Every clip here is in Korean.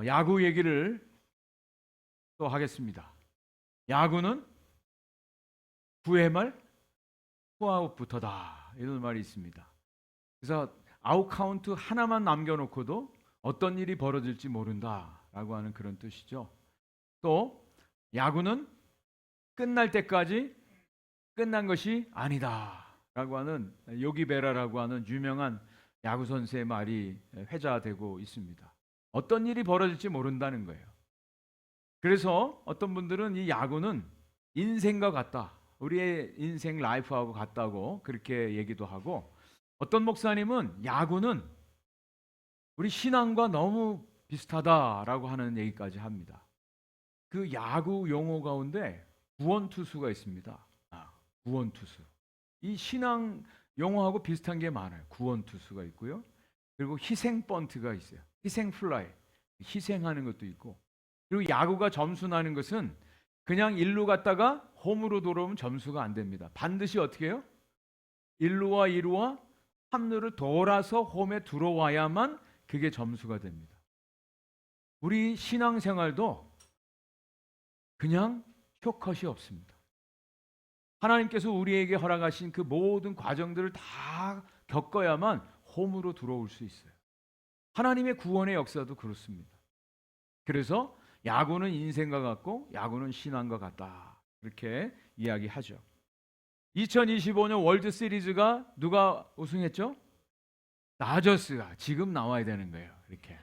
야구 얘기를 또 하겠습니다. 야구는 9회 말 투아웃부터다 이런 말이 있습니다. 그래서 아웃 카운트 하나만 남겨놓고도 어떤 일이 벌어질지 모른다라고 하는 그런 뜻이죠. 또 야구는 끝날 때까지 끝난 것이 아니다라고 하는 요기베라라고 하는 유명한 야구 선수의 말이 회자되고 있습니다. 어떤 일이 벌어질지 모른다는 거예요. 그래서 어떤 분들은 이 야구는 인생과 같다. 우리의 인생 라이프하고 같다고 그렇게 얘기도 하고, 어떤 목사님은 야구는 우리 신앙과 너무 비슷하다라고 하는 얘기까지 합니다. 그 야구 용어 가운데 구원투수가 있습니다. 구원투수. 이 신앙 용어하고 비슷한 게 많아요. 구원투수가 있고요. 그리고 희생 번트가 있어요. 희생 플라이. 희생하는 것도 있고. 그리고 야구가 점수 나는 것은 그냥 일루 갔다가 홈으로 돌아오면 점수가 안 됩니다. 반드시 어떻게 해요? 1루와 2루와 3루를 돌아서 홈에 들어와야만 그게 점수가 됩니다. 우리 신앙생활도 그냥 쇼컷이 없습니다. 하나님께서 우리에게 허락하신 그 모든 과정들을 다 겪어야만 홈으로 들어올 수 있어요. 하나님의 구원의 역사도 그렇습니다. 그래서 야구는 인생과 같고 야구는 신앙과 같다. 이렇게 이야기하죠. 2025년 월드 시리즈가 누가 우승했죠? 다저스가 지금 나와야 되는 거예요. 이렇게.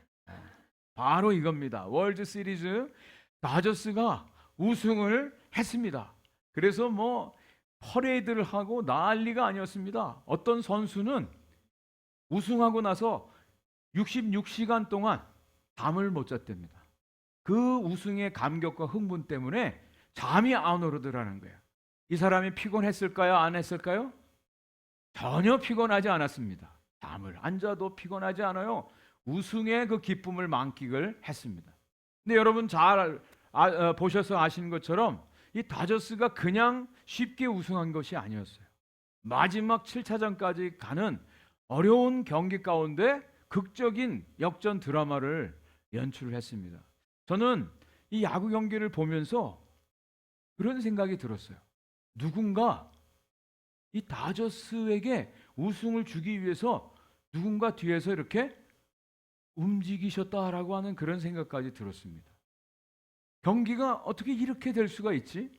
바로 이겁니다. 월드 시리즈 다저스가 우승을 했습니다. 그래서 뭐 퍼레이드를 하고 난리가 아니었습니다. 어떤 선수는 우승하고 나서 66시간 동안 잠을 못 잤답니다. 그 우승의 감격과 흥분 때문에 잠이 안 오르더라는 거예요. 이 사람이 피곤했을까요? 안 했을까요? 전혀 피곤하지 않았습니다. 잠을 안 자도 피곤하지 않아요. 우승의 그 기쁨을 만끽을 했습니다. 근데 여러분 잘 보셔서 아시는 것처럼 이 다저스가 그냥 쉽게 우승한 것이 아니었어요. 마지막 7차전까지 가는 어려운 경기 가운데 극적인 역전 드라마를 연출을 했습니다. 저는 이 야구 경기를 보면서 그런 생각이 들었어요. 누군가 이 다저스에게 우승을 주기 위해서 누군가 뒤에서 이렇게 움직이셨다라고 하는 그런 생각까지 들었습니다. 경기가 어떻게 이렇게 될 수가 있지?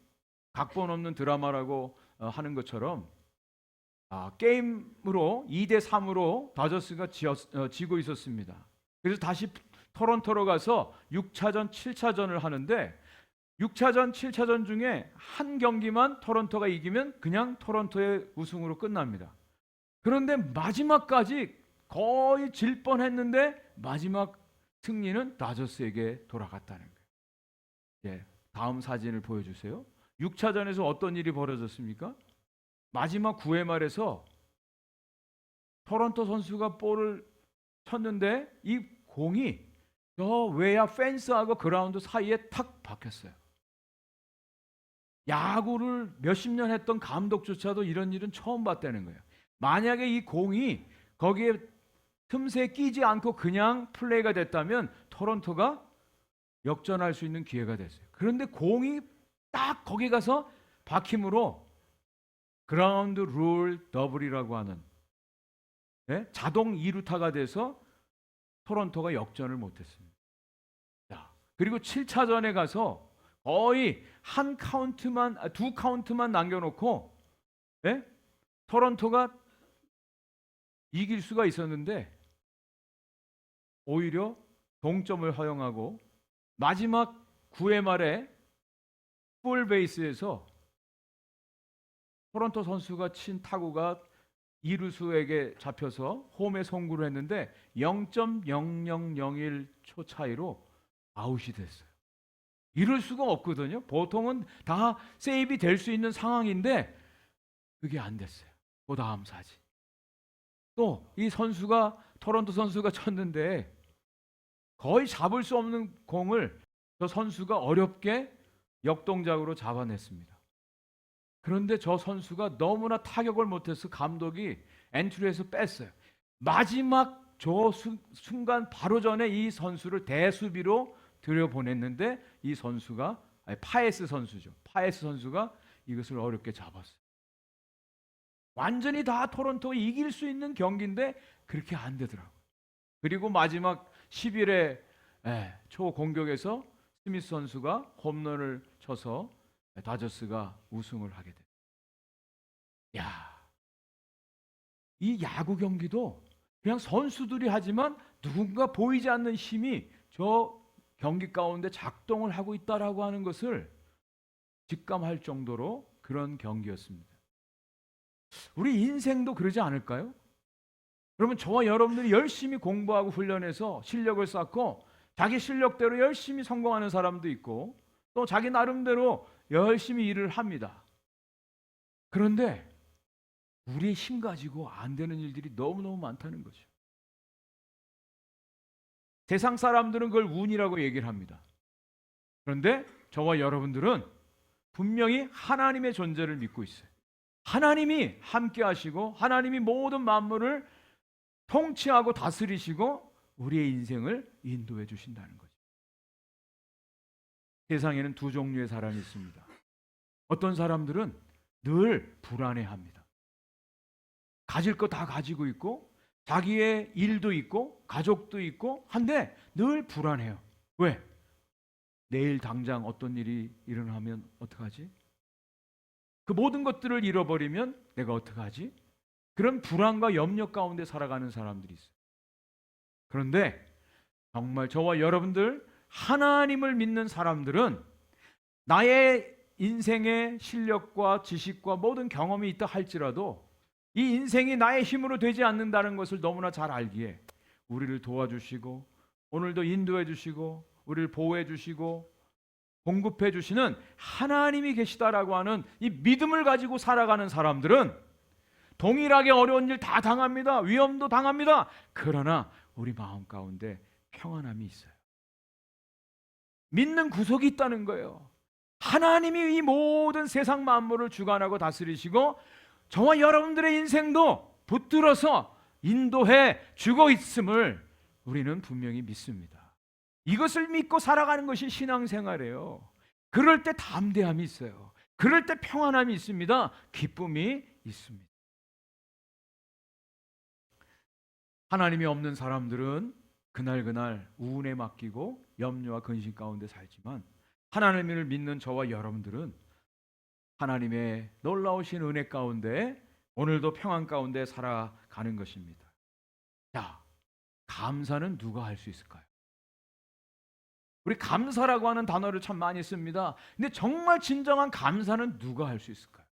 각본 없는 드라마라고 하는 것처럼 게임으로 2대3으로 다저스가 지고 있었습니다. 그래서 다시 토론토로 가서 6차전, 7차전을 하는데 6차전, 7차전 중에 한 경기만 토론토가 이기면 그냥 토론토의 우승으로 끝납니다. 그런데 마지막까지 거의 질 뻔했는데 마지막 승리는 다저스에게 돌아갔다는 거예요. 다음 사진을 보여주세요. 6차전에서 어떤 일이 벌어졌습니까? 마지막 9회 말에서 토론토 선수가 볼을 쳤는데 이 공이 저 외야 펜스하고 그라운드 사이에 탁 박혔어요. 야구를 몇십 년 했던 감독조차도 이런 일은 처음 봤다는 거예요. 만약에 이 공이 거기에 틈새에 끼지 않고 그냥 플레이가 됐다면 토론토가 역전할 수 있는 기회가 됐어요. 그런데 공이 딱 거기 가서 박힘으로 그라운드 룰 더블이라고 하는 자동 2루타가 돼서 토론토가 역전을 못했습니다. 그리고 7차전에 가서 거의 두 카운트만 남겨놓고 토론토가 이길 수가 있었는데 오히려 동점을 허용하고 마지막 9회 말에 풀 베이스에서 토론토 선수가 친 타구가 이루수에게 잡혀서 홈에 송구를 했는데 0.0001초 차이로 아웃이 됐어요. 이럴 수가 없거든요. 보통은 다 세이브 될 수 있는 상황인데 그게 안 됐어요. 그 다음 사진. 또 이 선수가 토론토 선수가 쳤는데 거의 잡을 수 없는 공을 저 선수가 어렵게 역동작으로 잡아냈습니다. 그런데 저 선수가 너무나 타격을 못해서 감독이 엔트리에서 뺐어요. 마지막 저 순간 바로 전에 이 선수를 대수비로 들여보냈는데 이 선수가 파에스 선수죠. 파에스 선수가 이것을 어렵게 잡았어요. 완전히 다 토론토 이길 수 있는 경기인데 그렇게 안 되더라고요. 그리고 마지막 10일에 초공격에서 스미스 선수가 홈런을 쳐서 다저스가 우승을 하게 돼요. 야, 이 야구 경기도 그냥 선수들이 하지만 누군가 보이지 않는 힘이 저 경기 가운데 작동을 하고 있다라고 하는 것을 직감할 정도로 그런 경기였습니다. 우리 인생도 그러지 않을까요? 여러분, 저와 여러분들이 열심히 공부하고 훈련해서 실력을 쌓고 자기 실력대로 열심히 성공하는 사람도 있고 또 자기 나름대로 열심히 일을 합니다. 그런데 우리의 힘 가지고 안 되는 일들이 너무너무 많다는 거죠. 세상 사람들은 그걸 운이라고 얘기를 합니다. 그런데 저와 여러분들은 분명히 하나님의 존재를 믿고 있어요. 하나님이 함께 하시고 하나님이 모든 만물을 통치하고 다스리시고 우리의 인생을 인도해 주신다는 거죠. 세상에는 두 종류의 사람이 있습니다. 어떤 사람들은 늘 불안해합니다. 가질 거 다 가지고 있고 자기의 일도 있고 가족도 있고 한데 늘 불안해요. 왜? 내일 당장 어떤 일이 일어나면 어떡하지? 그 모든 것들을 잃어버리면 내가 어떡하지? 그런 불안과 염려 가운데 살아가는 사람들이 있어요. 그런데 정말 저와 여러분들 하나님을 믿는 사람들은 나의 인생의 실력과 지식과 모든 경험이 있다 할지라도 이 인생이 나의 힘으로 되지 않는다는 것을 너무나 잘 알기에 우리를 도와주시고 오늘도 인도해 주시고 우리를 보호해 주시고 공급해 주시는 하나님이 계시다라고 하는 이 믿음을 가지고 살아가는 사람들은 동일하게 어려운 일 다 당합니다. 위험도 당합니다. 그러나 우리 마음 가운데 평안함이 있어요. 믿는 구속이 있다는 거예요. 하나님이 이 모든 세상 만물을 주관하고 다스리시고 저와 여러분들의 인생도 붙들어서 인도해 주고 있음을 우리는 분명히 믿습니다. 이것을 믿고 살아가는 것이 신앙생활이에요. 그럴 때 담대함이 있어요. 그럴 때 평안함이 있습니다. 기쁨이 있습니다. 하나님이 없는 사람들은 그날그날 우운에 맡기고 염려와 근심 가운데 살지만 하나님을 믿는 저와 여러분들은 하나님의 놀라우신 은혜 가운데 오늘도 평안 가운데 살아가는 것입니다. 자, 감사는 누가 할 수 있을까요? 우리 감사라고 하는 단어를 참 많이 씁니다. 근데 정말 진정한 감사는 누가 할 수 있을까요?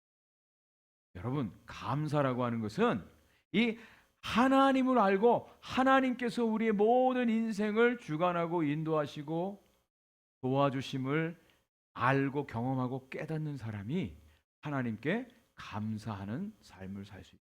여러분, 감사라고 하는 것은 이 하나님을 알고 하나님께서 우리의 모든 인생을 주관하고 인도하시고 도와주심을 알고 경험하고 깨닫는 사람이 하나님께 감사하는 삶을 살 수 있습니다.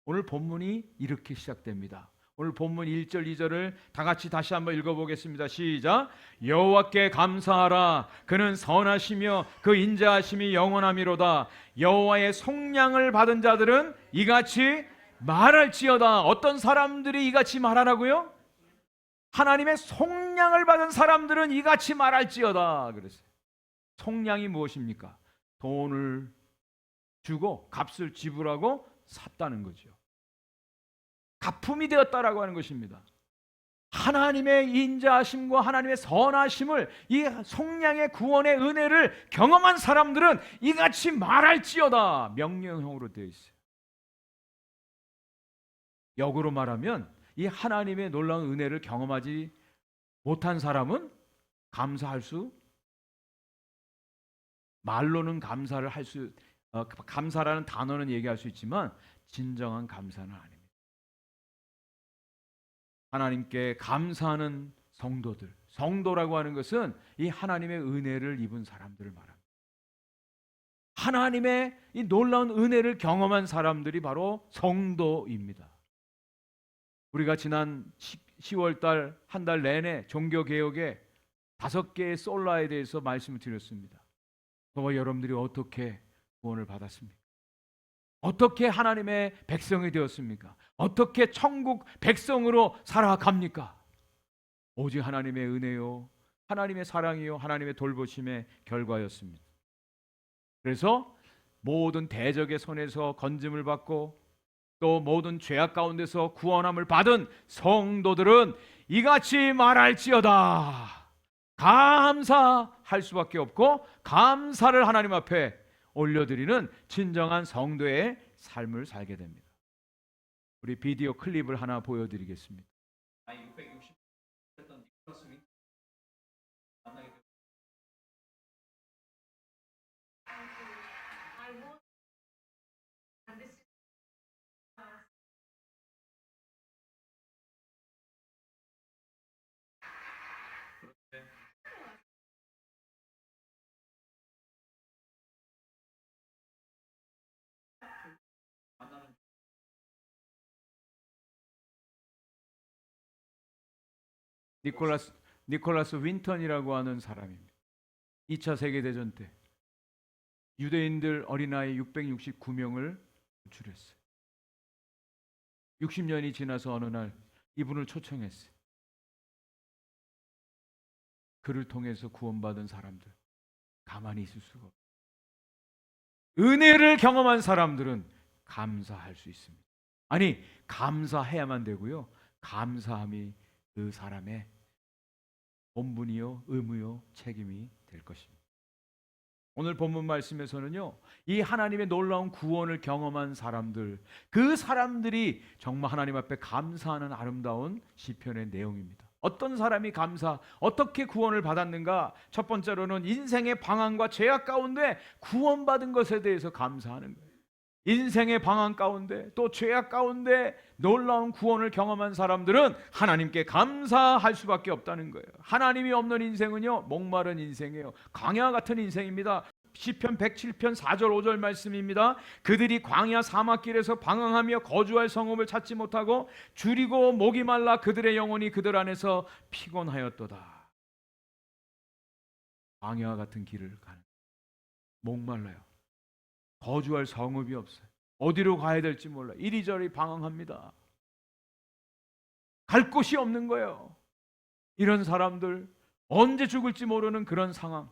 오늘 본문이 이렇게 시작됩니다. 오늘 본문 1절 2절을 다 같이 다시 한번 읽어보겠습니다. 시작. 여호와께 감사하라. 그는 선하시며 그 인자하심이 영원하미로다. 여호와의 속량을 받은 자들은 이같이 말할지어다. 어떤 사람들이 이같이 말하라고요? 하나님의 속량을 받은 사람들은 이같이 말할지어다 그랬어요. 속량이 무엇입니까? 돈을 주고 값을 지불하고 샀다는 거죠. 가품이 되었다라고 하는 것입니다. 하나님의 인자하심과 하나님의 선하심을 이 속량의 구원의 은혜를 경험한 사람들은 이같이 말할지어다 명령형으로 되어 있어요. 역으로 말하면 이 하나님의 놀라운 은혜를 경험하지 못한 사람은 말로는 감사를 할 수 감사라는 단어는 얘기할 수 있지만 진정한 감사는 아닙니다. 하나님께 감사하는 성도들, 성도라고 하는 것은 이 하나님의 은혜를 입은 사람들을 말합니다. 하나님의 이 놀라운 은혜를 경험한 사람들이 바로 성도입니다. 우리가 지난 10월달 한 달 내내 종교개혁의 5개의 솔라에 대해서 말씀을 드렸습니다. 저와 여러분들이 어떻게 구원을 받았습니까? 어떻게 하나님의 백성이 되었습니까? 어떻게 천국 백성으로 살아갑니까? 오직 하나님의 은혜요, 하나님의 사랑이요, 하나님의 돌보심의 결과였습니다. 그래서 모든 대적의 손에서 건짐을 받고 또 모든 죄악 가운데서 구원함을 받은 성도들은 이같이 말할지어다. 감사할 수밖에 없고 감사를 하나님 앞에 올려드리는 진정한 성도의 삶을 살게 됩니다. 우리 비디오 클립을 하나 보여드리겠습니다. 니콜라스 윈턴이라고 하는 사람입니다. 2차 세계대전 때 유대인들 어린아이 669명을 구출했어요. 60년이 지나서 어느 날 이분을 초청했어요. 그를 통해서 구원받은 사람들 가만히 있을 수가 없어요. 은혜를 경험한 사람들은 감사할 수 있습니다. 아니, 감사해야만 되고요, 감사함이 그 사람의 본분이요, 의무요, 책임이 될 것입니다. 오늘 본문 말씀에서는요, 이 하나님의 놀라운 구원을 경험한 사람들, 그 사람들이 정말 하나님 앞에 감사하는 아름다운 시편의 내용입니다. 어떤 사람이 어떻게 구원을 받았는가? 첫 번째로는 인생의 방황과 죄악 가운데 구원받은 것에 대해서 감사하는 거예요. 인생의 방황 가운데 또 죄악 가운데 놀라운 구원을 경험한 사람들은 하나님께 감사할 수밖에 없다는 거예요. 하나님이 없는 인생은요, 목마른 인생이에요. 광야 같은 인생입니다. 시편 107편 4절 5절 말씀입니다. 그들이 광야 사막길에서 방황하며 거주할 성읍을 찾지 못하고 줄이고 목이 말라 그들의 영혼이 그들 안에서 피곤하였도다. 광야 같은 길을 가는, 목말라요. 거주할 성읍이 없어요. 어디로 가야 될지 몰라. 이리저리 방황합니다. 갈 곳이 없는 거예요. 이런 사람들, 언제 죽을지 모르는 그런 상황,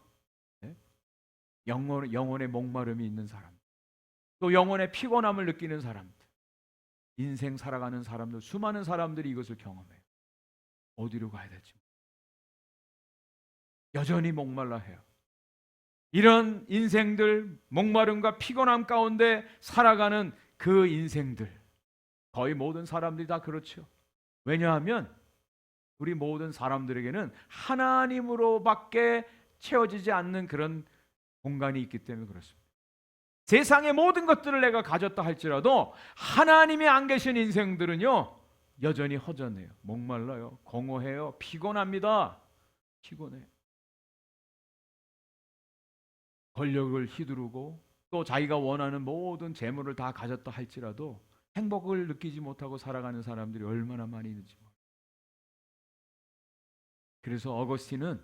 영혼의 목마름이 있는 사람, 또 영혼의 피곤함을 느끼는 사람들, 인생 살아가는 사람들, 수많은 사람들이 이것을 경험해요. 어디로 가야 될지 여전히 목말라 해요. 이런 인생들, 목마름과 피곤함 가운데 살아가는 그 인생들, 거의 모든 사람들이 다 그렇죠. 왜냐하면 우리 모든 사람들에게는 하나님으로밖에 채워지지 않는 그런 공간이 있기 때문에 그렇습니다. 세상의 모든 것들을 내가 가졌다 할지라도 하나님이 안 계신 인생들은요, 여전히 허전해요. 목말라요. 공허해요. 피곤합니다. 피곤해요. 권력을 휘두르고 또 자기가 원하는 모든 재물을 다 가졌다 할지라도 행복을 느끼지 못하고 살아가는 사람들이 얼마나 많이 있는지 몰라요. 그래서 어거스틴은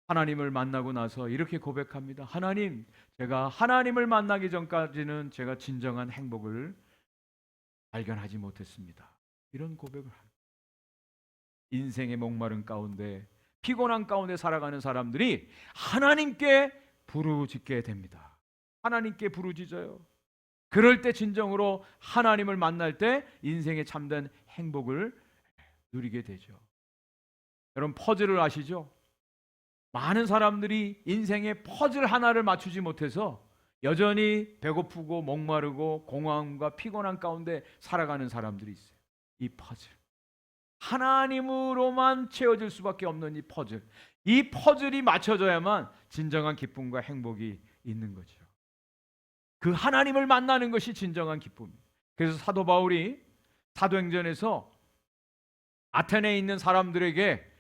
하나님을 만나고 나서 이렇게 고백합니다. 하나님, 제가 하나님을 만나기 전까지는 제가 진정한 행복을 발견하지 못했습니다. 이런 고백을 합니다. 인생의 목마름 가운데, 피곤한 가운데 살아가는 사람들이 하나님께 부르짖게 됩니다. 하나님께 부르짖어요. 그럴 때 진정으로 하나님을 만날 때 인생의 참된 행복을 누리게 되죠. 여러분, 퍼즐을 아시죠? 많은 사람들이 인생의 퍼즐 하나를 맞추지 못해서 여전히 배고프고 목마르고 공허함과 피곤한 가운데 살아가는 사람들이 있어요. 이 퍼즐, 하나님으로만 채워질 수밖에 없는 이 퍼즐이 맞춰져야만 진정한 기쁨과 행복이 있는 거죠. 그 하나님을 만나는 것이 진정한 기쁨입니다. 그래서 사도 바울이 사도행전에서 아테네에 있는 사람들에게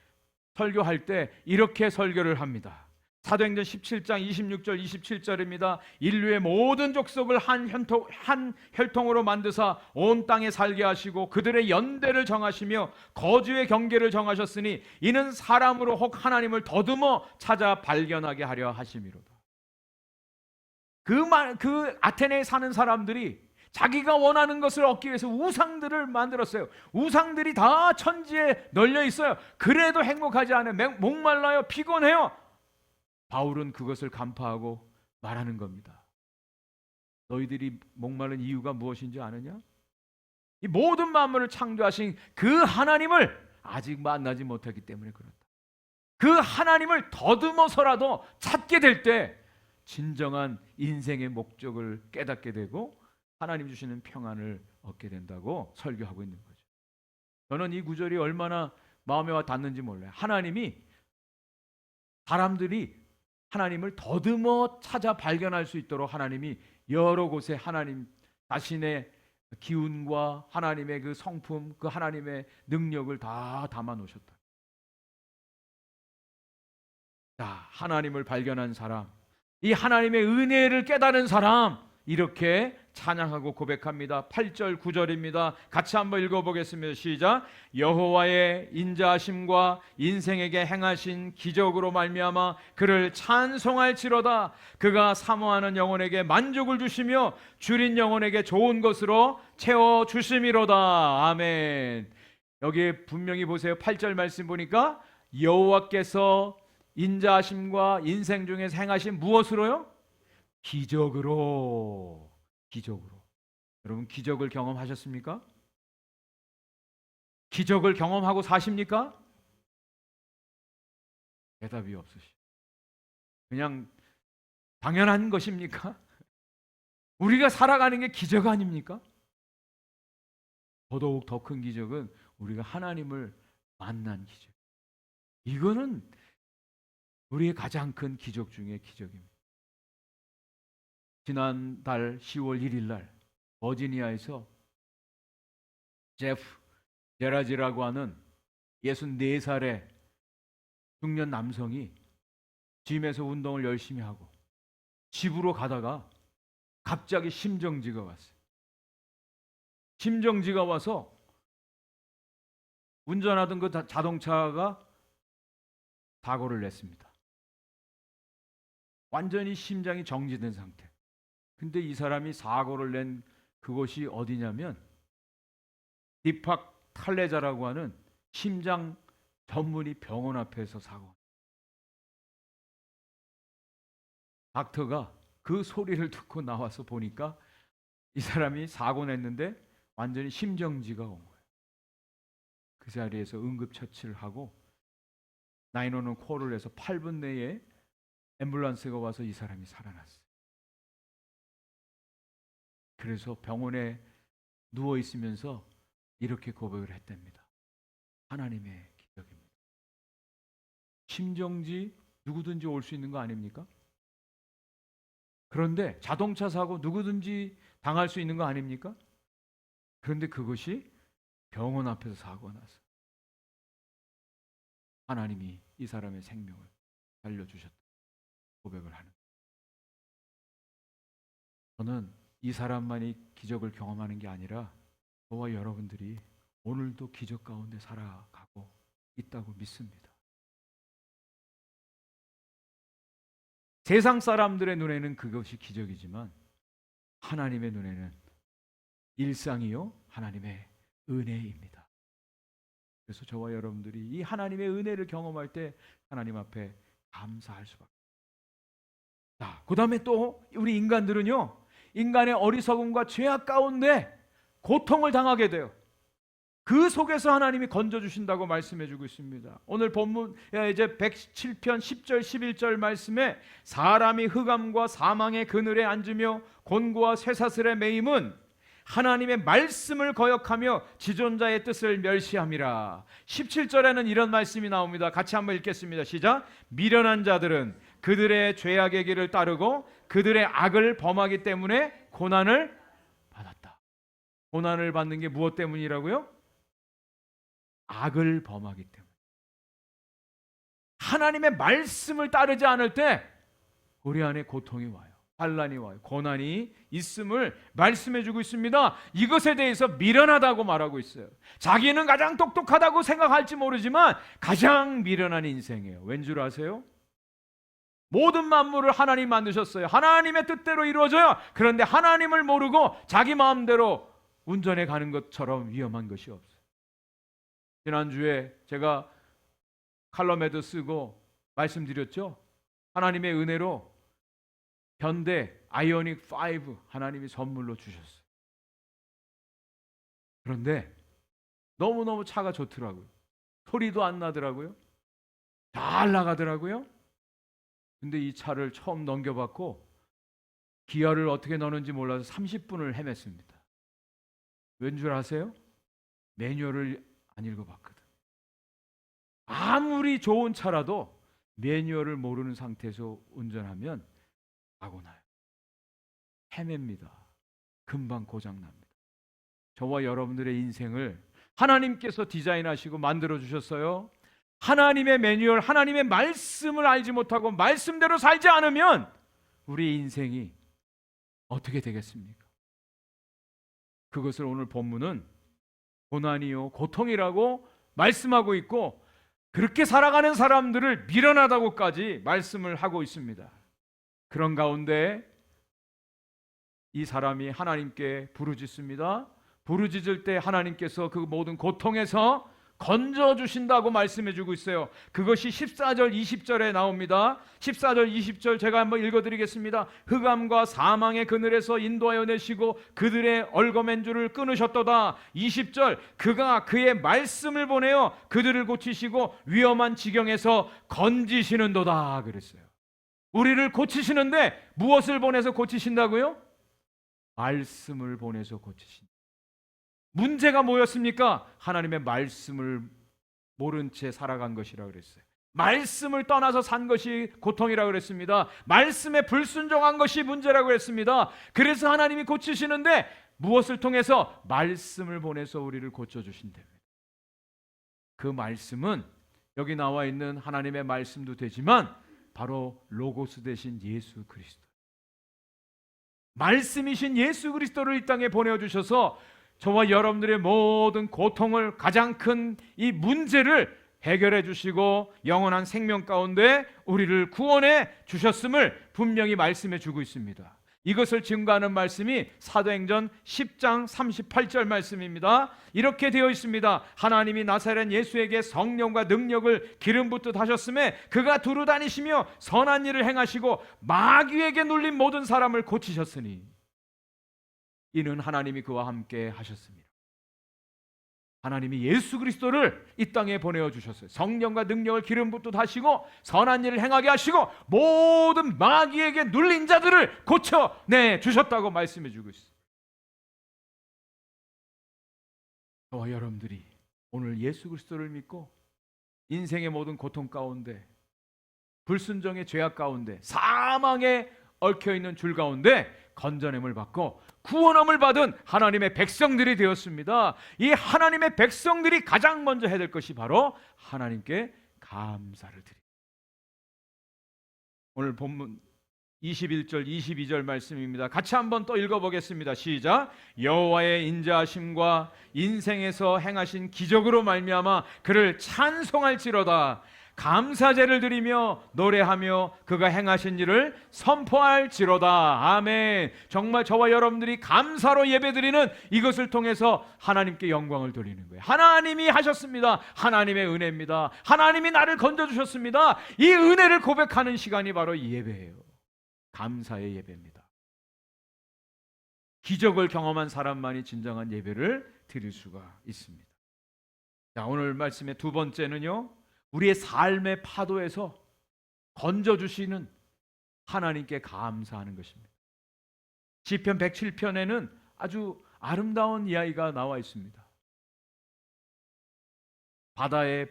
설교할 때 이렇게 설교를 합니다. 사도행전 17장 26절 27절입니다. 인류의 모든 족속을 한 혈통으로 만드사 온 땅에 살게 하시고 그들의 연대를 정하시며 거주의 경계를 정하셨으니 이는 사람으로 혹 하나님을 더듬어 찾아 발견하게 하려 하심이로다. 그 아테네에 사는 사람들이 자기가 원하는 것을 얻기 위해서 우상들을 만들었어요. 우상들이 다 천지에 널려 있어요. 그래도 행복하지 않아요. 목말라요. 피곤해요. 바울은 그것을 간파하고 말하는 겁니다. 너희들이 목마른 이유가 무엇인지 아느냐? 이 모든 만물을 창조하신 그 하나님을 아직 만나지 못했기 때문에 그렇다. 그 하나님을 더듬어서라도 찾게 될 때 진정한 인생의 목적을 깨닫게 되고 하나님 주시는 평안을 얻게 된다고 설교하고 있는 거죠. 저는 이 구절이 얼마나 마음에 와 닿는지 몰라요. 하나님이 사람들이 하나님을 더듬어 찾아 발견할 수 있도록 하나님이 여러 곳에 하나님 자신의 기운과 하나님의 그 성품, 그 하나님의 능력을 다 담아 놓으셨다. 자, 하나님을 발견한 사람, 이 하나님의 은혜를 깨달은 사람, 이렇게 찬양하고 고백합니다. 8절 9절입니다. 같이 한번 읽어보겠습니다. 시작. 여호와의 인자하심과 인생에게 행하신 기적으로 말미암아 그를 찬송할지로다. 그가 사모하는 영혼에게 만족을 주시며 줄인 영혼에게 좋은 것으로 채워주심이로다. 아멘. 여기에 분명히 보세요. 8절 말씀 보니까 여호와께서 인자하심과 인생 중에서 행하신 무엇으로요? 기적으로. 여러분 기적을 경험하셨습니까? 기적을 경험하고 사십니까? 대답이 없으시죠. 그냥 당연한 것입니까? 우리가 살아가는 게 기적 아닙니까? 더더욱 더 큰 기적은 우리가 하나님을 만난 기적. 이거는 우리의 가장 큰 기적 중에 기적입니다. 지난달 10월 1일 날 버지니아에서 제프 제라지라고 하는 64살의 중년 남성이 짐에서 운동을 열심히 하고 집으로 가다가 갑자기 심정지가 왔어요. 심정지가 와서 운전하던 그 자동차가 사고를 냈습니다. 완전히 심장이 정지된 상태. 근데 이 사람이 사고를 낸 그곳이 어디냐면 디팍 탈레자라고 하는 심장 전문의 병원 앞에서 사고. 닥터가 그 소리를 듣고 나와서 보니까 이 사람이 사고 냈는데 완전히 심정지가 온 거예요. 그 자리에서 응급처치를 하고 911 콜을 해서 8분 내에 앰뷸런스가 와서 이 사람이 살아났어요. 그래서 병원에 누워 있으면서 이렇게 고백을 했답니다. 하나님의 기적입니다. 심정지 누구든지 올 수 있는 거 아닙니까? 그런데 자동차 사고 누구든지 당할 수 있는 거 아닙니까? 그런데 그것이 병원 앞에서 사고가 났어요. 하나님이 이 사람의 생명을 살려주셨다 고백을 하는. 저는 이 사람만이 기적을 경험하는 게 아니라 저와 여러분들이 오늘도 기적 가운데 살아가고 있다고 믿습니다. 세상 사람들의 눈에는 그것이 기적이지만 하나님의 눈에는 일상이요 하나님의 은혜입니다. 그래서 저와 여러분들이 이 하나님의 은혜를 경험할 때 하나님 앞에 감사할 수밖에. 자, 그다음에 또 우리 인간들은요, 인간의 어리석음과 죄악 가운데 고통을 당하게 돼요. 그 속에서 하나님이 건져주신다고 말씀해주고 있습니다. 오늘 본문 이제 107편 10절 11절 말씀에 사람이 흑암과 사망의 그늘에 앉으며 곤고와 쇠사슬에 매임은 하나님의 말씀을 거역하며 지존자의 뜻을 멸시함이라. 17절에는 이런 말씀이 나옵니다. 같이 한번 읽겠습니다. 시작. 미련한 자들은 그들의 죄악의 길을 따르고 그들의 악을 범하기 때문에 고난을 받았다. 고난을 받는 게 무엇 때문이라고요? 악을 범하기 때문에. 하나님의 말씀을 따르지 않을 때 우리 안에 고통이 와요. 환난이 와요. 고난이 있음을 말씀해주고 있습니다. 이것에 대해서 미련하다고 말하고 있어요. 자기는 가장 똑똑하다고 생각할지 모르지만 가장 미련한 인생이에요. 왠 줄 아세요? 모든 만물을 하나님 만드셨어요. 하나님의 뜻대로 이루어져요. 그런데 하나님을 모르고 자기 마음대로 운전해 가는 것처럼 위험한 것이 없어요. 지난주에 제가 칼럼에도 쓰고 말씀드렸죠. 하나님의 은혜로 현대 아이오닉 5 하나님이 선물로 주셨어요. 그런데 너무너무 차가 좋더라고요. 소리도 안 나더라고요. 잘 나가더라고요. 근데 이 차를 처음 넘겨봤고 기어를 어떻게 넣는지 몰라서 30분을 헤맸습니다. 왠 줄 아세요? 매뉴얼을 안 읽어봤거든. 아무리 좋은 차라도 매뉴얼을 모르는 상태에서 운전하면 사고 나요. 헤맵니다. 금방 고장납니다. 저와 여러분들의 인생을 하나님께서 디자인하시고 만들어 주셨어요. 하나님의 매뉴얼, 하나님의 말씀을 알지 못하고 말씀대로 살지 않으면 우리 인생이 어떻게 되겠습니까? 그것을 오늘 본문은 고난이요 고통이라고 말씀하고 있고, 그렇게 살아가는 사람들을 미련하다고까지 말씀을 하고 있습니다. 그런 가운데 이 사람이 하나님께 부르짖습니다. 부르짖을 때 하나님께서 그 모든 고통에서 건져주신다고 말씀해주고 있어요. 그것이 14절 20절에 나옵니다. 14절 20절 제가 한번 읽어드리겠습니다. 흑암과 사망의 그늘에서 인도하여 내시고 그들의 얼거맨 줄을 끊으셨도다. 20절 그가 그의 말씀을 보내어 그들을 고치시고 위험한 지경에서 건지시는도다 그랬어요. 우리를 고치시는데 무엇을 보내서 고치신다고요? 말씀을 보내서 고치신다. 문제가 뭐였습니까? 하나님의 말씀을 모른 채 살아간 것이라 그랬어요. 말씀을 떠나서 산 것이 고통이라고 그랬습니다. 말씀에 불순종한 것이 문제라고 그랬습니다. 그래서 하나님이 고치시는데 무엇을 통해서? 말씀을 보내서 우리를 고쳐주신답니다. 그 말씀은 여기 나와 있는 하나님의 말씀도 되지만 바로 로고스 되신 예수 그리스도, 말씀이신 예수 그리스도를 이 땅에 보내주셔서 저와 여러분들의 모든 고통을, 가장 큰 이 문제를 해결해 주시고 영원한 생명 가운데 우리를 구원해 주셨음을 분명히 말씀해 주고 있습니다. 이것을 증거하는 말씀이 사도행전 10장 38절 말씀입니다. 이렇게 되어 있습니다. 하나님이 나사렛 예수에게 성령과 능력을 기름 붓듯 하셨음에 그가 두루 다니시며 선한 일을 행하시고 마귀에게 눌린 모든 사람을 고치셨으니 이는 하나님이 그와 함께 하셨습니다. 하나님이 예수 그리스도를 이 땅에 보내어 주셨어요. 성령과 능력을 기름 붓듯 하시고 선한 일을 행하게 하시고 모든 마귀에게 눌린 자들을 고쳐내 주셨다고 말씀해 주고 있어요. 저와 여러분들이 오늘 예수 그리스도를 믿고 인생의 모든 고통 가운데, 불순종의 죄악 가운데, 사망에 얽혀있는 줄 가운데 건져냄을 받고 구원함을 받은 하나님의 백성들이 되었습니다. 이 하나님의 백성들이 가장 먼저 해야 될 것이 바로 하나님께 감사를 드립니다. 오늘 본문 21절 22절 말씀입니다. 같이 한번 또 읽어보겠습니다. 시작. 여호와의 인자하심과 인생에서 행하신 기적으로 말미암아 그를 찬송할지로다. 감사제를 드리며 노래하며 그가 행하신 일을 선포할지로다. 아멘. 정말 저와 여러분들이 감사로 예배드리는 이것을 통해서 하나님께 영광을 돌리는 거예요. 하나님이 하셨습니다. 하나님의 은혜입니다. 하나님이 나를 건져주셨습니다. 이 은혜를 고백하는 시간이 바로 이 예배예요. 감사의 예배입니다. 기적을 경험한 사람만이 진정한 예배를 드릴 수가 있습니다. 자, 오늘 말씀의 두 번째는요, 우리의 삶의 파도에서 건져주시는 하나님께 감사하는 것입니다. 시편 107편에는 아주 아름다운 이야기가 나와 있습니다. 바다에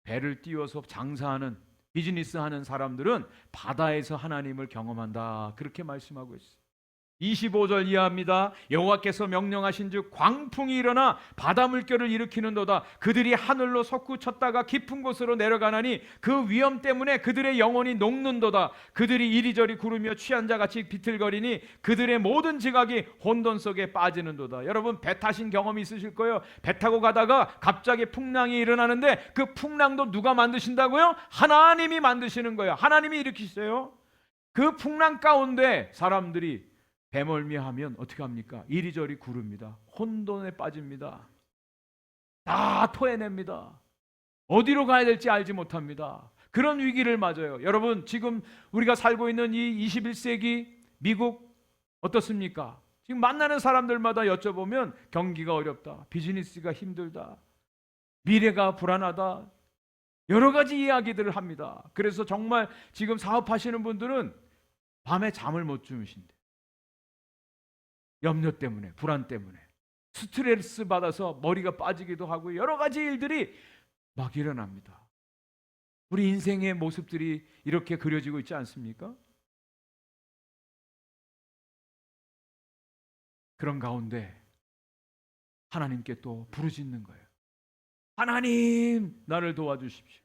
배를 띄워서 장사하는, 비즈니스 하는 사람들은 바다에서 하나님을 경험한다, 그렇게 말씀하고 있어요. 25절 이하입니다. 여호와께서 명령하신즉 광풍이 일어나 바다 물결을 일으키는도다. 그들이 하늘로 솟구쳤다가 깊은 곳으로 내려가나니 그 위험 때문에 그들의 영혼이 녹는도다. 그들이 이리저리 구르며 취한 자같이 비틀거리니 그들의 모든 지각이 혼돈 속에 빠지는도다. 여러분, 배 타신 경험이 있으실 거예요. 배 타고 가다가 갑자기 풍랑이 일어나는데 그 풍랑도 누가 만드신다고요? 하나님이 만드시는 거예요. 하나님이 일으키세요. 그 풍랑 가운데 사람들이 배멀미하면 어떻게 합니까? 이리저리 구릅니다. 혼돈에 빠집니다. 다 토해냅니다. 어디로 가야 될지 알지 못합니다. 그런 위기를 맞아요. 여러분, 지금 우리가 살고 있는 이 21세기 미국 어떻습니까? 지금 만나는 사람들마다 여쭤보면 경기가 어렵다, 비즈니스가 힘들다, 미래가 불안하다, 여러 가지 이야기들을 합니다. 그래서 정말 지금 사업하시는 분들은 밤에 잠을 못 주무신대. 염려 때문에, 불안 때문에 스트레스 받아서 머리가 빠지기도 하고 여러 가지 일들이 막 일어납니다. 우리 인생의 모습들이 이렇게 그려지고 있지 않습니까? 그런 가운데 하나님께 또 부르짖는 거예요. 하나님, 나를 도와주십시오.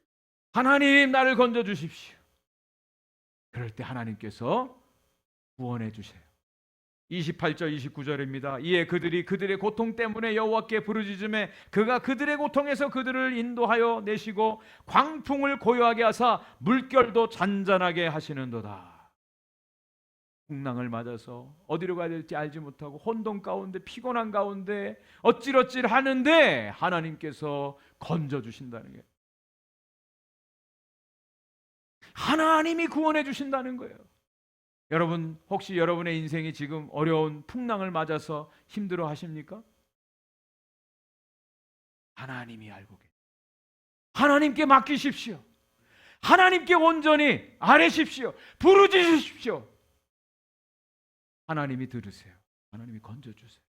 하나님, 나를 건져주십시오. 그럴 때 하나님께서 구원해 주세요. 28절 29절입니다. 이에 그들이 그들의 고통 때문에 여호와께 부르짖음에 그가 그들의 고통에서 그들을 인도하여 내시고 광풍을 고요하게 하사 물결도 잔잔하게 하시는도다. 풍랑을 맞아서 어디로 가야 될지 알지 못하고 혼돈 가운데 피곤한 가운데 어찔어찔 하는데 하나님께서 건져 주신다는 거예요. 하나님이 구원해 주신다는 거예요. 여러분, 혹시 여러분의 인생이 지금 어려운 풍랑을 맞아서 힘들어 하십니까? 하나님이 알고 계세요. 하나님께 맡기십시오. 하나님께 온전히 아뢰십시오. 부르짖으십시오. 하나님이 들으세요. 하나님이 건져주세요.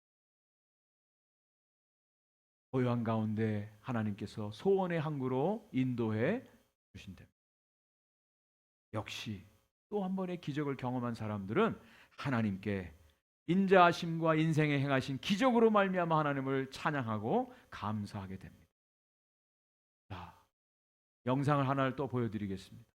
고요한 가운데 하나님께서 소원의 항구로 인도해 주신답니다. 역시 또 한 번의 기적을 경험한 사람들은 하나님께 인자하심과 인생에 행하신 기적으로 말미암아 하나님을 찬양하고 감사하게 됩니다. 자, 영상을 하나를 또 보여드리겠습니다.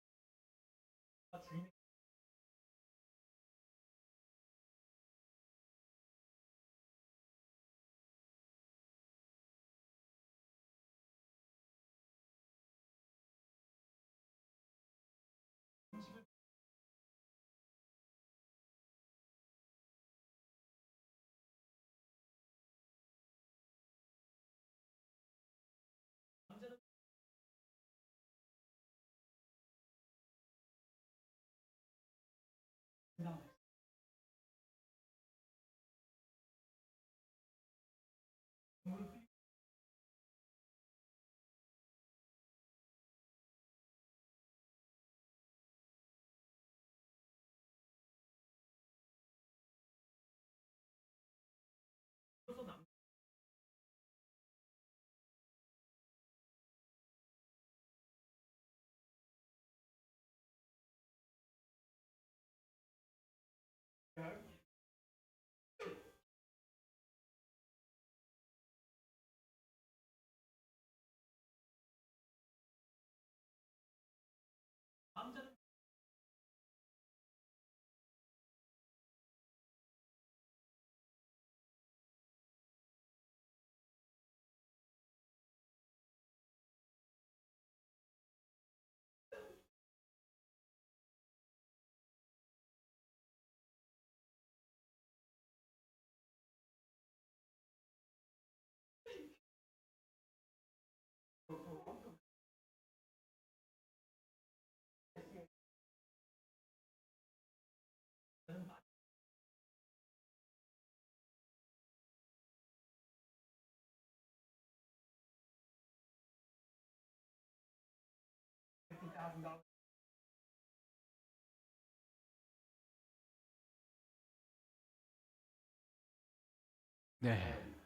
네,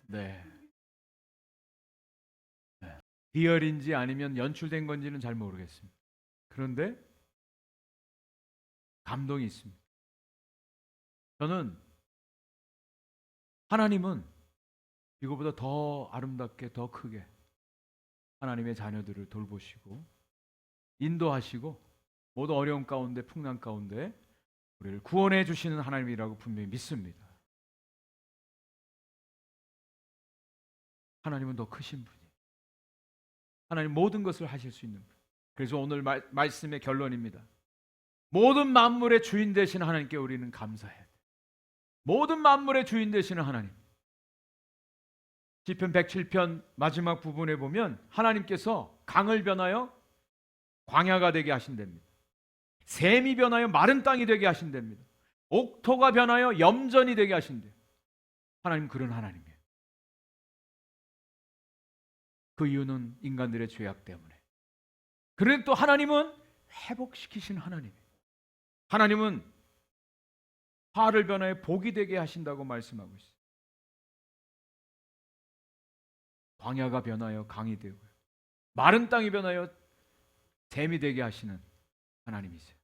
네. 리얼인지 아니면 연출된 건지는 잘 모르겠습니다. 그런데 감동이 있습니다. 저는 하나님은 이거보다 더 아름답게, 더 크게 하나님의 자녀들을 돌보시고 인도하시고 모두 어려움 가운데, 풍랑 가운데 우리를 구원해 주시는 하나님이라고 분명히 믿습니다. 하나님은 더 크신 분이에요. 하나님 모든 것을 하실 수 있는 분. 그래서 오늘 말씀의 결론입니다. 모든 만물의 주인 되시는 하나님께 우리는 감사해야 돼요. 모든 만물의 주인 되시는 하나님. 시편 107편 마지막 부분에 보면 하나님께서 강을 변하여 광야가 되게 하신답니다. 샘이 변하여 마른 땅이 되게 하신답니다. 옥토가 변하여 염전이 되게 하신대요. 하나님 그런 하나님이에요. 그 이유는 인간들의 죄악 때문에. 그런데 또 하나님은 회복시키신 하나님이에요. 하나님은 화를 변하여 복이 되게 하신다고 말씀하고 있어요. 광야가 변하여 강이 되고요. 마른 땅이 변하여 샘이 되게 하시는 하나님이세요.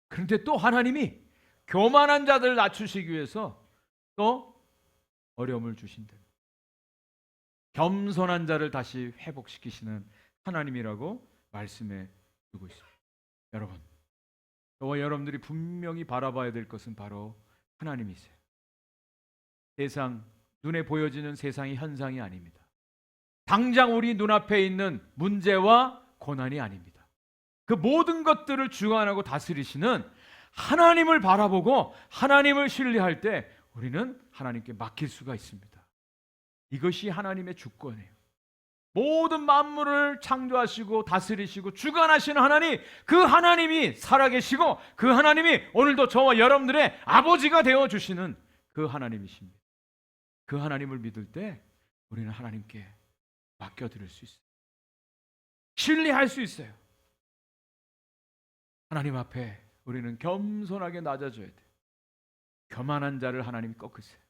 그런데 또 하나님이 교만한 자들을 낮추시기 위해서 또 어려움을 주신다. 겸손한 자를 다시 회복시키시는 하나님이라고 말씀해 주고 있습니다. 여러분, 저와 여러분들이 분명히 바라봐야 될 것은 바로 하나님이세요. 세상, 눈에 보여지는 세상의 현상이 아닙니다. 당장 우리 눈앞에 있는 문제와 고난이 아닙니다. 그 모든 것들을 주관하고 다스리시는 하나님을 바라보고 하나님을 신뢰할 때 우리는 하나님께 맡길 수가 있습니다. 이것이 하나님의 주권이에요. 모든 만물을 창조하시고 다스리시고 주관하시는 하나님, 그 하나님이 살아계시고 그 하나님이 오늘도 저와 여러분들의 아버지가 되어주시는 그 하나님이십니다. 그 하나님을 믿을 때 우리는 하나님께 맡겨드릴 수 있어요. 신뢰할 수 있어요. 하나님 앞에 우리는 겸손하게 낮아져야 돼요. 교만한 자를 하나님이 꺾으세요.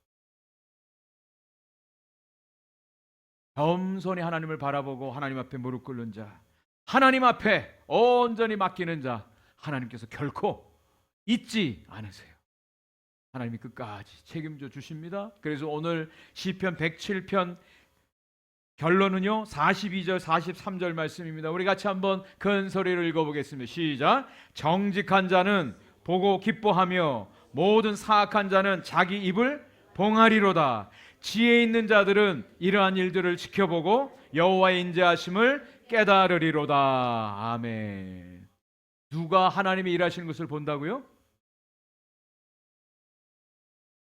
겸손히 하나님을 바라보고 하나님 앞에 무릎 꿇는 자, 하나님 앞에 온전히 맡기는 자, 하나님께서 결코 잊지 않으세요. 하나님이 끝까지 책임져 주십니다. 그래서 오늘 시편 107편 결론은요 42절 43절 말씀입니다. 우리 같이 한번 큰 소리로 읽어보겠습니다. 시작. 정직한 자는 보고 기뻐하며 모든 사악한 자는 자기 입을 봉하리로다. 지혜 있는 자들은 이러한 일들을 지켜보고 여호와의 인자하심을 깨달으리로다. 아멘. 누가 하나님의 일하시는 것을 본다고요?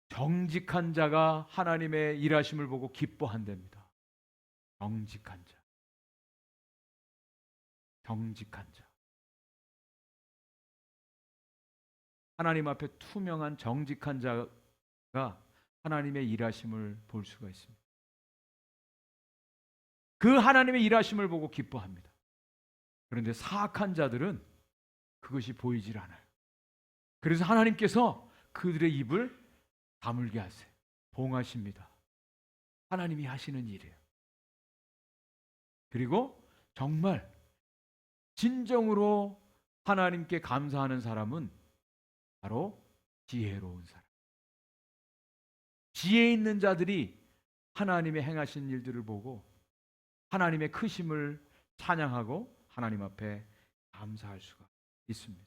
정직한 자가 하나님의 일하심을 보고 기뻐한답니다. 정직한 자. 정직한 자. 하나님 앞에 투명한 정직한 자가 하나님의 일하심을 볼 수가 있습니다. 그 하나님의 일하심을 보고 기뻐합니다. 그런데 사악한 자들은 그것이 보이질 않아요. 그래서 하나님께서 그들의 입을 다물게 하세요. 봉하십니다. 하나님이 하시는 일이에요. 그리고 정말 진정으로 하나님께 감사하는 사람은 바로 지혜로운 사람. 지혜 있는 자들이 하나님의 행하신 일들을 보고 하나님의 크심을 찬양하고 하나님 앞에 감사할 수가 있습니다.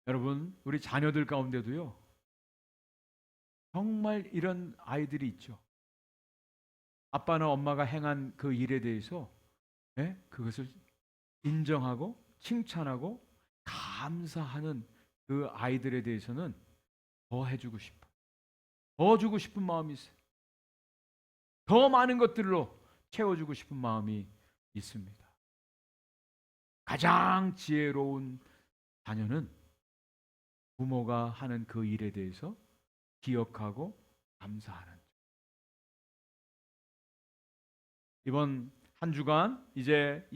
여러분, 우리 자녀들 가운데도요, 정말 이런 아이들이 있죠. 아빠나 엄마가 행한 그 일에 대해서 그것을 인정하고 칭찬하고 감사하는 그 아이들에 대해서는 더 해주고 싶어. 더 주고 싶은 마음이 있어요. 더 많은 것들로 채워주고 싶은 마음이 있습니다. 가장 지혜로운 자녀는 부모가 하는 그 일에 대해서 기억하고 감사하는. 이번 한 주간 이제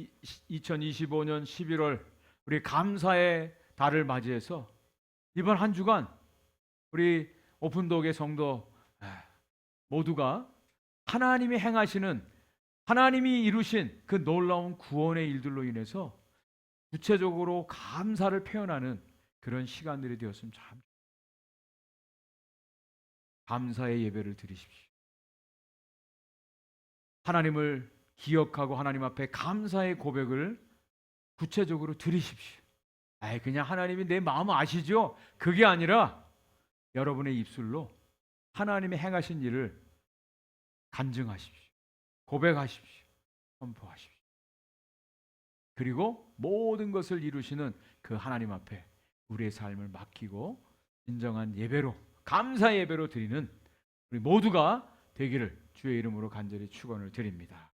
2025년 11월 우리 감사의 달을 맞이해서 이번 한 주간 우리 오픈독의 성도 모두가 하나님이 행하시는, 하나님이 이루신 그 놀라운 구원의 일들로 인해서 구체적으로 감사를 표현하는 그런 시간들이 되었으면 참 감사의 예배를 드리십시오. 하나님을 기억하고 하나님 앞에 감사의 고백을 구체적으로 드리십시오. 그냥 하나님이 내 마음 아시죠? 그게 아니라 여러분의 입술로 하나님의 행하신 일을 간증하십시오. 고백하십시오. 선포하십시오. 그리고 모든 것을 이루시는 그 하나님 앞에 우리의 삶을 맡기고 진정한 예배로, 감사 예배로 드리는 우리 모두가 되기를 주의 이름으로 간절히 축원을 드립니다.